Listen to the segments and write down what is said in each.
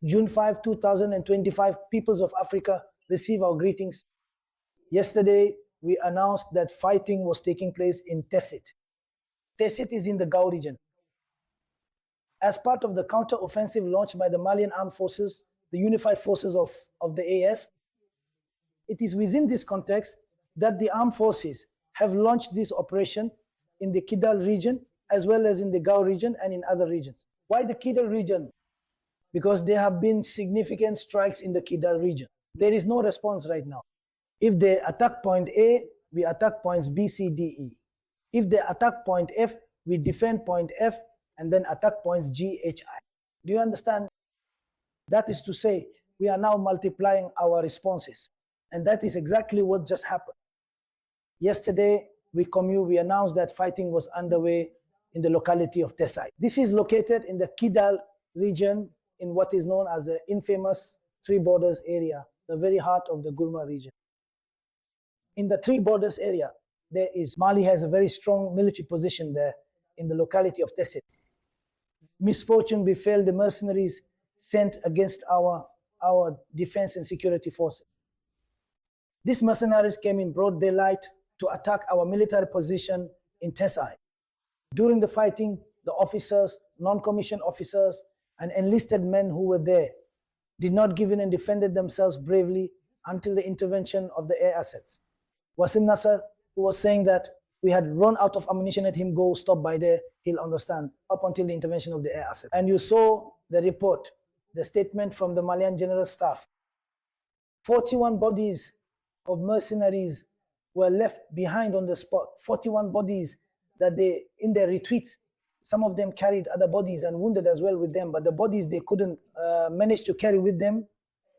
June 5, 2025, peoples of Africa, receive our greetings. Yesterday, we announced that fighting was taking place in Tessit. Tessit is in the Gao region. As part of the counter-offensive launched by the Malian Armed Forces, the unified forces of the AS, it is within this context that the armed forces have launched this operation in the Kidal region, as well as in the Gao region and in other regions. Why the Kidal region? Because there have been significant strikes in the Kidal region. There is no response right now. If they attack point A, we attack points B, C, D, E. If they attack point F, we defend point F and then attack points G, H, I. Do you understand? That is to say, we are now multiplying our responses. And that is exactly what just happened. Yesterday, we announced that fighting was underway in the locality of Tesai. This is located in the Kidal region in what is known as the infamous Three Borders area, the very heart of the Gurma region. In the Three Borders area, Mali has a very strong military position there in the locality of Tessit. Misfortune befell the mercenaries sent against our defense and security forces. These mercenaries came in broad daylight to attack our military position in Tesai. During the fighting, the officers, non-commissioned officers, and enlisted men who were there did not give in and defended themselves bravely until the intervention of the air assets. Wasim Nasser, who was saying that we had run out of ammunition, let him go, stop by there, he'll understand, up until the intervention of the air assets. And you saw the report, the statement from the Malian General Staff. 41 bodies of mercenaries were left behind on the spot. 41 bodies that they, in their retreats, some of them carried other bodies and wounded as well with them, but the bodies they couldn't manage to carry with them,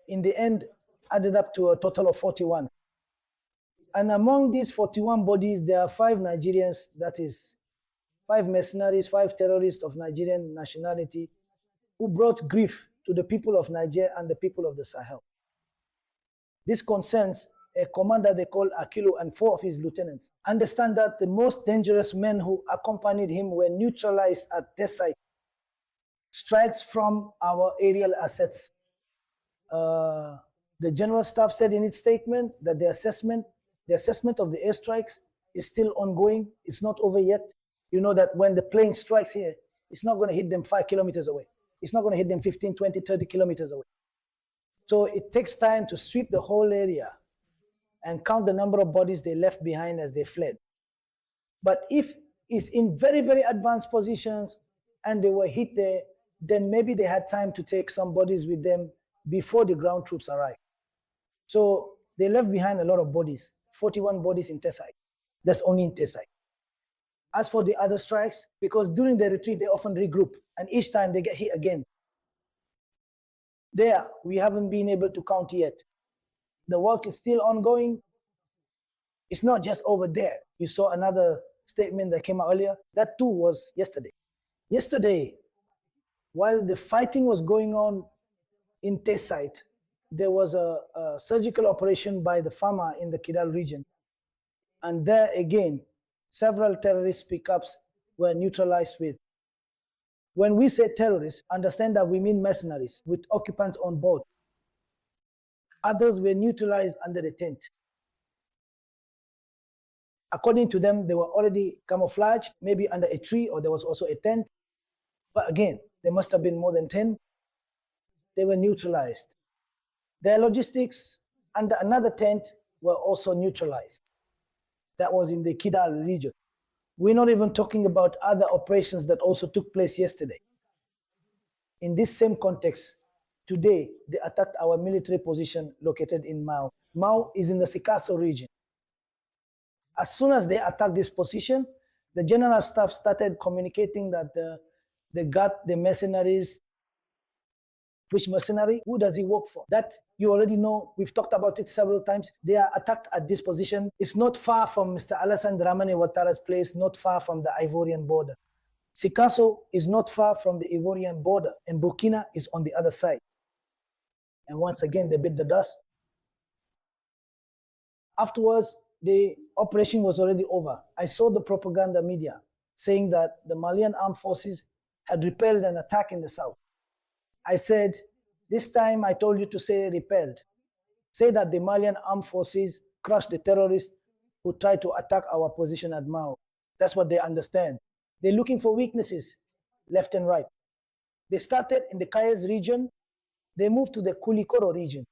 in the end, added up to a total of 41. And among these 41 bodies, there are 5 Nigerians, that is, 5 mercenaries, 5 terrorists of Nigerian nationality, who brought grief to the people of Niger and the people of the Sahel. This concerns a commander they call Akilu and 4 of his lieutenants. Understand that the most dangerous men who accompanied him were neutralized at Tesai. Strikes from our aerial assets. The General Staff said in its statement that the assessment of the airstrikes is still ongoing. It's not over yet. You know that when the plane strikes here, it's not going to hit them 5 kilometers away. It's not going to hit them 15, 20, 30 kilometers away. So it takes time to sweep the whole area and count the number of bodies they left behind as they fled. But if it's in very, very advanced positions and they were hit there, then maybe they had time to take some bodies with them before the ground troops arrived. So they left behind a lot of bodies, 41 bodies in Tesai. That's only in Tesai. As for the other strikes, because during the retreat, they often regroup, and each time they get hit again. There, we haven't been able to count yet. The work is still ongoing. It's not just over there. You saw another statement that came out earlier. That too was yesterday. Yesterday, while the fighting was going on in Tesai, there was a surgical operation by the FAMA in the Kidal region. And there again, several terrorist pickups were neutralized with. When we say terrorists, understand that we mean mercenaries with occupants on board. Others were neutralized under the tent. According to them, they were already camouflaged, maybe under a tree, or there was also a tent. But again, there must have been more than 10. They were neutralized. Their logistics under another tent were also neutralized. That was in the Kidal region. We're not even talking about other operations that also took place yesterday. In this same context, today, they attacked our military position located in Mao. Mao is in the Sikasso region. As soon as they attacked this position, the General Staff started communicating that they got the mercenaries. Which mercenary? Who does he work for? That you already know. We've talked about it several times. They are attacked at this position. It's not far from Mr. Alassane Dramane Ouattara's place, not far from the Ivorian border. Sikasso is not far from the Ivorian border, and Burkina is on the other side. And once again, they bit the dust. Afterwards, the operation was already over. I saw the propaganda media saying that the Malian Armed Forces had repelled an attack in the south. I said, This time I told you to say repelled. Say that the Malian Armed Forces crushed the terrorists who tried to attack our position at Mao. That's what they understand. They're looking for weaknesses left and right. They started in the Kayes region. They moved to the Kulikoro region.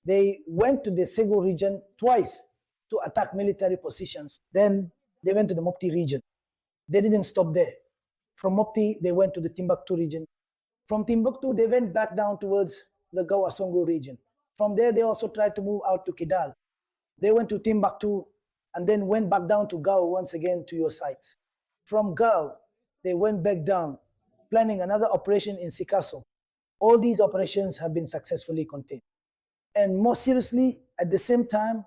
They went to the Segu region twice to attack military positions. Then they went to the Mopti region. They didn't stop there. From Mopti, they went to the Timbuktu region. From Timbuktu, they went back down towards the Gao-Asongo region. From there, they also tried to move out to Kidal. They went to Timbuktu and then went back down to Gao once again to your sites. From Gao, they went back down, planning another operation in Sikasso. All these operations have been successfully contained. And more seriously, at the same time,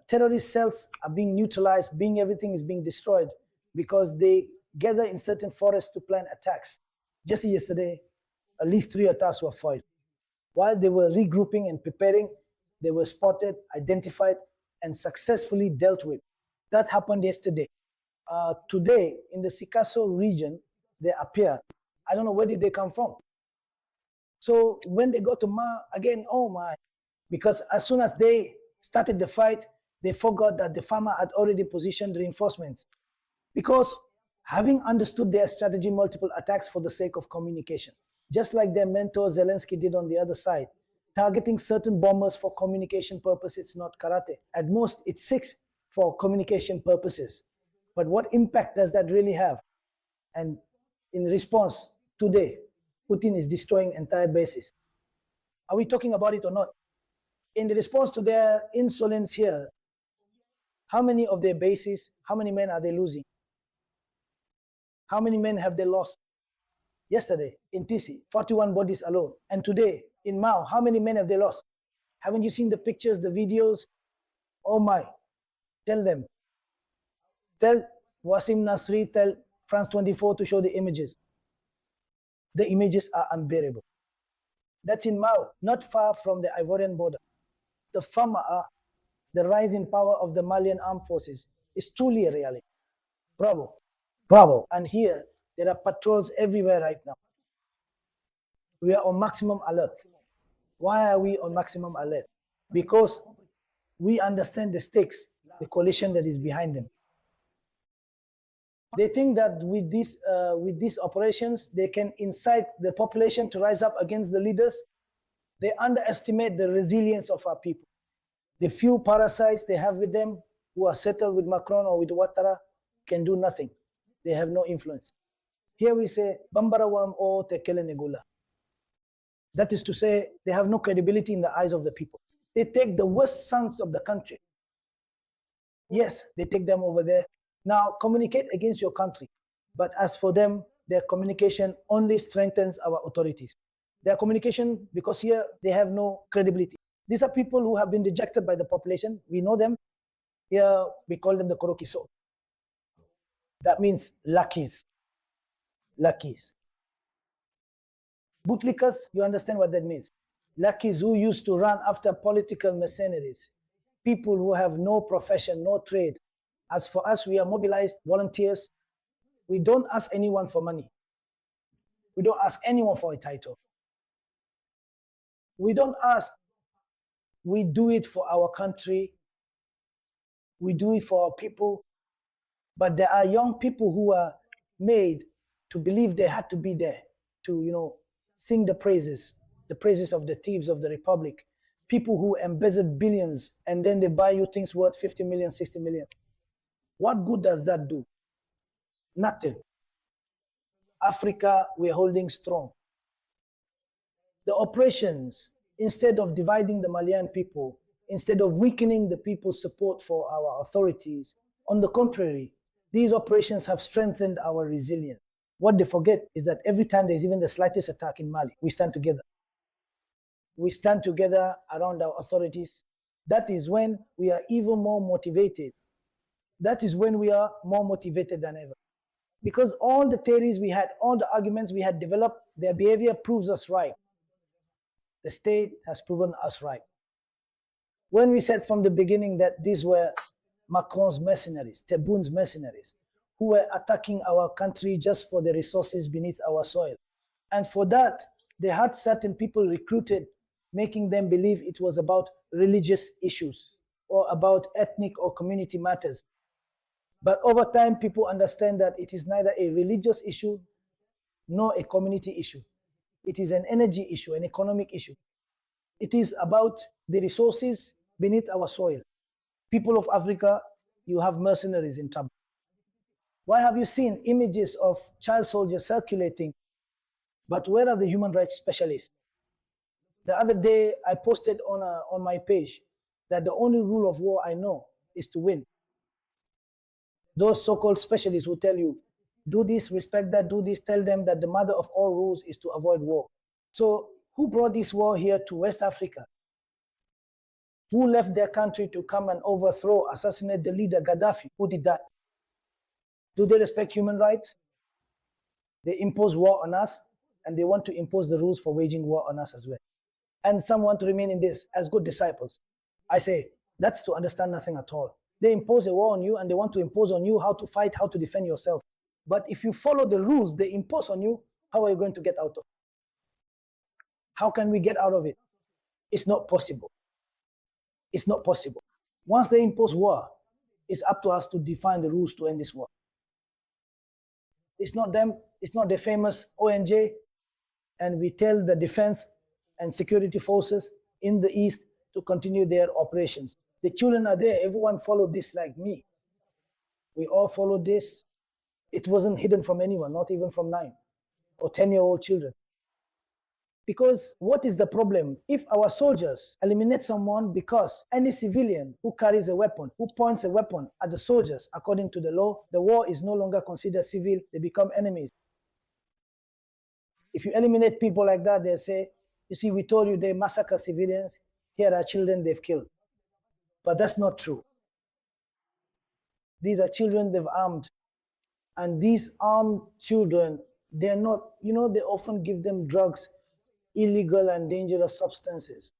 terrorist cells are being neutralized, everything is being destroyed because they gather in certain forests to plan attacks. Just yesterday, at least 3 attacks were fired. While they were regrouping and preparing, they were spotted, identified, and successfully dealt with. That happened yesterday. Today, in the Sikasso region, they appear. I don't know where did they come from. So when they got to Ma, again, oh my, because as soon as they started the fight, they forgot that the farmer had already positioned reinforcements. Because having understood their strategy, multiple attacks for the sake of communication, just like their mentor Zelensky did on the other side, targeting certain bombers for communication purposes, not karate. At most, it's 6 for communication purposes. But what impact does that really have? And in response, today, Putin is destroying entire bases. Are we talking about it or not? In the response to their insolence here, how many of their bases, how many men are they losing? How many men have they lost? Yesterday in TC, 41 bodies alone. And today in Mao, how many men have they lost? Haven't you seen the pictures, the videos? Oh my, tell them. Tell Wasim Nasri, tell France 24 to show the images. The images are unbearable. That's in Mao, not far from the Ivorian border. The Fama, the rising power of the Malian Armed Forces is truly a reality. Bravo, bravo. And here, there are patrols everywhere right now. We are on maximum alert. Why are we on maximum alert? Because we understand the stakes, the coalition that is behind them. They think that with these operations, they can incite the population to rise up against the leaders. They underestimate the resilience of our people. The few parasites they have with them who are settled with Macron or with Ouattara can do nothing. They have no influence. Here we say, Bambarawam o Tekele Negula. That is to say, they have no credibility in the eyes of the people. They take the worst sons of the country. Yes, they take them over there. Now, communicate against your country. But as for them, their communication only strengthens our authorities. Their communication, because here they have no credibility. These are people who have been rejected by the population. We know them. Here we call them the Korokiso. That means lackeys. Lackeys. Bootlickers, you understand what that means. Lackeys who used to run after political mercenaries. People who have no profession, no trade. As for us, we are mobilized volunteers. We don't ask anyone for money. We don't ask anyone for a title. We don't ask. We do it for our country. We do it for our people. But there are young people who are made to believe they had to be there to, sing the praises of the thieves of the republic. People who embezzled billions and then they buy you things worth 50 million, 60 million. What good does that do? Nothing. Africa, we're holding strong. The operations, instead of dividing the Malian people, instead of weakening the people's support for our authorities, on the contrary, these operations have strengthened our resilience. What they forget is that every time there's even the slightest attack in Mali, we stand together. We stand together around our authorities. That is when we are even more motivated. That is when we are more motivated than ever. Because all the theories we had, all the arguments we had developed, their behavior proves us right. The state has proven us right. When we said from the beginning that these were Macron's mercenaries, Tebboun's mercenaries, who were attacking our country just for the resources beneath our soil. And for that, They had certain people recruited, making them believe it was about religious issues or about ethnic or community matters. But over time, people understand that it is neither a religious issue nor a community issue. It is an energy issue, an economic issue. It is about the resources beneath our soil. People of Africa, you have mercenaries in trouble. Why have you seen images of child soldiers circulating? But where are the human rights specialists? The other day, I posted on my page that the only rule of war I know is to win. Those so-called specialists will tell you, do this, respect that, do this, tell them that the mother of all rules is to avoid war. So who brought this war here to West Africa? Who left their country to come and overthrow, assassinate the leader Gaddafi? Who did that? Do they respect human rights? They impose war on us, and they want to impose the rules for waging war on us as well. And some want to remain in this as good disciples. I say, that's to understand nothing at all. They impose a war on you, and they want to impose on you how to fight, how to defend yourself. But if you follow the rules they impose on you, how are you going to get out of it? How can we get out of it? It's not possible. It's not possible. Once they impose war, it's up to us to define the rules to end this war. It's not them, it's not the famous ONJ, and we tell the defense and security forces in the East to continue their operations. The children are there, everyone followed this like me. We all followed this. It wasn't hidden from anyone, not even from 9 or 10-year-old children. Because what is the problem? If our soldiers eliminate someone because any civilian who carries a weapon, who points a weapon at the soldiers, according to the law, the war is no longer considered civil, they become enemies. If you eliminate people like that, they say, you see, we told you they massacre civilians, here are children they've killed. But that's not true. These are children they've armed. And these armed children, they're not, they often give them drugs, illegal and dangerous substances.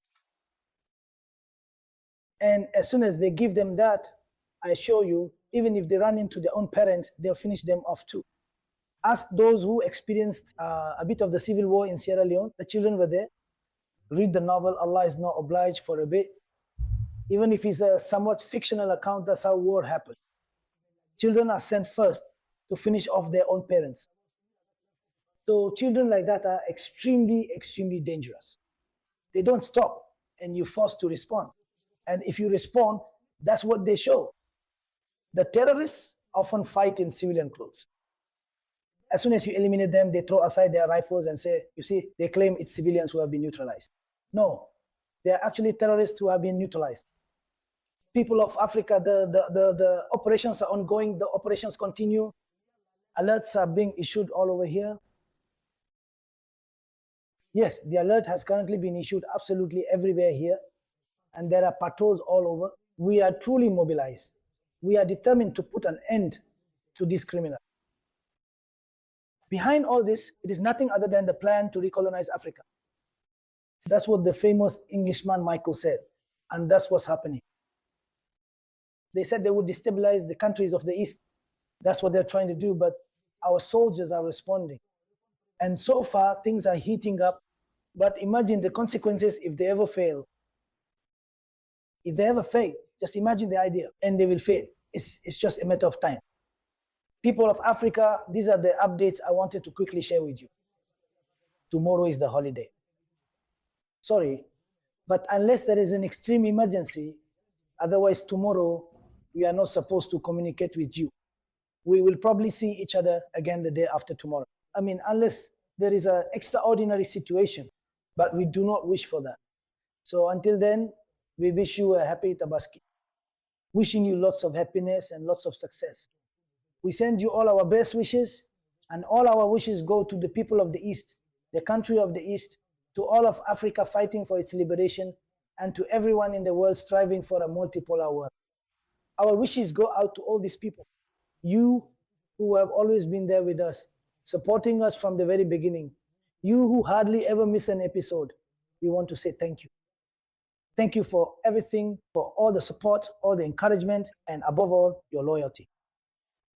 And as soon as they give them that, I assure you, even if they run into their own parents, they'll finish them off too. Ask those who experienced a bit of the civil war in Sierra Leone. The children were there. Read the novel, Allah is Not Obliged, for a bit. Even if it's a somewhat fictional account, that's how war happened. Children are sent first to finish off their own parents. So children like that are extremely, extremely dangerous. They don't stop, and you're forced to respond. And if you respond, that's what they show. The terrorists often fight in civilian clothes. As soon as you eliminate them, they throw aside their rifles and say, you see, they claim it's civilians who have been neutralized. No, they are actually terrorists who have been neutralized. People of Africa, the operations are ongoing, the operations continue. Alerts are being issued all over here. Yes, the alert has currently been issued absolutely everywhere here, and there are patrols all over. We are truly mobilized. We are determined to put an end to this criminal. Behind all this, it is nothing other than the plan to recolonize Africa. That's what the famous Englishman Michael said, and that's what's happening. They said they would destabilize the countries of the East. That's what they're trying to do, but our soldiers are responding. And so far, things are heating up. But imagine the consequences if they ever fail. If they ever fail, just imagine the idea, and they will fail. It's just a matter of time. People of Africa, these are the updates I wanted to quickly share with you. Tomorrow is the holiday. Sorry, but unless there is an extreme emergency, otherwise tomorrow we are not supposed to communicate with you. We will probably see each other again the day after tomorrow. I mean, unless there is an extraordinary situation, but we do not wish for that. So until then, we wish you a happy Tabaski. Wishing you lots of happiness and lots of success. We send you all our best wishes, and all our wishes go to the people of the East, the country of the East, to all of Africa fighting for its liberation, and to everyone in the world striving for a multipolar world. Our wishes go out to all these people. You who have always been there with us, supporting us from the very beginning. You who hardly ever miss an episode. We want to say thank you. Thank you for everything, for all the support, all the encouragement, and above all, your loyalty.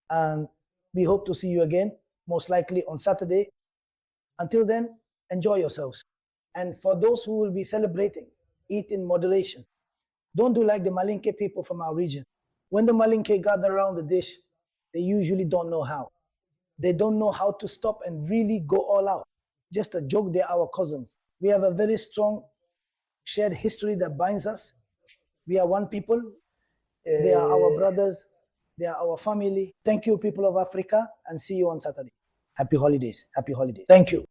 And we hope to see you again, most likely on Saturday. Until then, enjoy yourselves. And for those who will be celebrating, eat in moderation. Don't do like the Malinke people from our region. When the Malinke gather around the dish, they usually don't know how. They don't know how to stop and really go all out. Just a joke, they're our cousins. We have a very strong shared history that binds us. We are one people. They are our brothers. They are our family. Thank you, people of Africa, and see you on Saturday. Happy holidays. Happy holidays. Thank you.